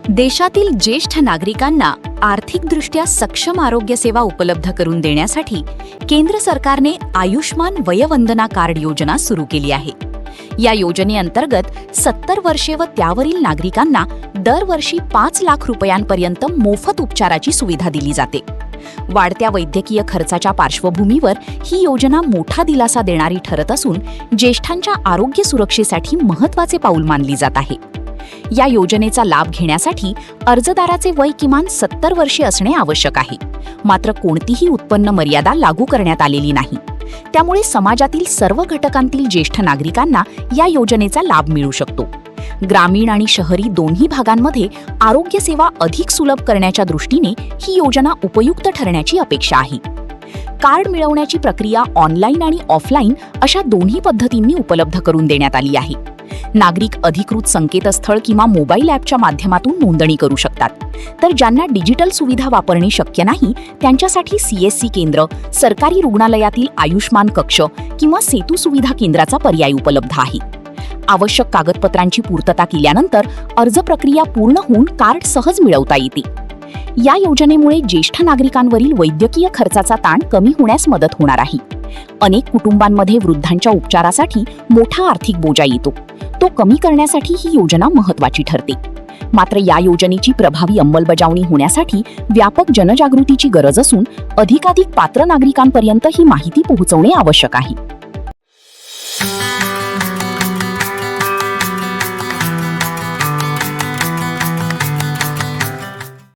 देशातील ज्येष्ठ नागरिकांना आर्थिकदृष्ट्या सक्षम आरोग्य सेवा उपलब्ध करून देण्यासाठी केंद्र सरकारने आयुष्मान वयवंदना कार्ड योजना सुरू केली आहे। या योजनेअंतर्गत 70 वर्षे व त्यावरील नागरिकांना दरवर्षी 5 लाख रुपयांपर्यंत मोफत उपचाराची सुविधा दिली जाते। वाढत्या वैद्यकीय खर्चाच्या पार्श्वभूमीवर ही योजना मोठा दिलासा देणारी ठरत असून ज्येष्ठांच्या आरोग्य सुरक्षेसाठी महत्त्वाचे पाऊल मानली जात आहे। या योजनेचा लाभ घेण्यासाठी अर्जदाराचे वय किमान 70 वर्षे असणे आवश्यक आहे। मात्र कोणतीही उत्पन्न मर्यादा लागू करण्यात आलेली नाही। त्यामुळे समाजातील सर्व घटकांतील ज्येष्ठ नागरिकांना या योजनेचा लाभ मिळू शकतो। ग्रामीण आणि शहरी दोन्ही भागांमध्ये आरोग्य सेवा अधिक सुलभ करण्याच्या दृष्टीने ही योजना उपयुक्त ठरण्याची अपेक्षा आहे। कार्ड मिळवण्याची प्रक्रिया ऑनलाईन आणि ऑफलाईन अशा दोन्ही पद्धतींनी उपलब्ध करून देण्यात आली आहे। नागरिक अधिकृत संकेतस्थळ किंवा मोबाईल ॲपच्या माध्यमातून नोंदणी करू शकतात, तर ज्यांना डिजिटल सुविधा वापरणे शक्य नाही त्यांच्यासाठी CSC केंद्र, सरकारी रुग्णालयातील आयुष्मान कक्ष किंवा सेतू सुविधा केंद्राचा पर्याय उपलब्ध आहे। आवश्यक कागदपत्रांची पूर्तता केल्यानंतर अर्ज प्रक्रिया पूर्ण होऊन कार्ड सहज मिळवता येते। या योजनेमुळे ज्येष्ठ नागरिकांवरील वैद्यकीय खर्चाचा ताण कमी होण्यास मदत होणार आहे। अनेक कुटुंबांमध्ये वृद्धांच्या उपचारासाठी मोठा आर्थिक बोजा येतो, तो कमी करण्यासाठी ही योजना महत्त्वाची ठरते। मात्र या योजनेची प्रभावी अंमलबजावणी होण्यासाठी व्यापक जनजागृतीची गरज असून अधिकाधिक पात्र नागरिकांपर्यंत ही माहिती पोहोचवणे आवश्यक आहे।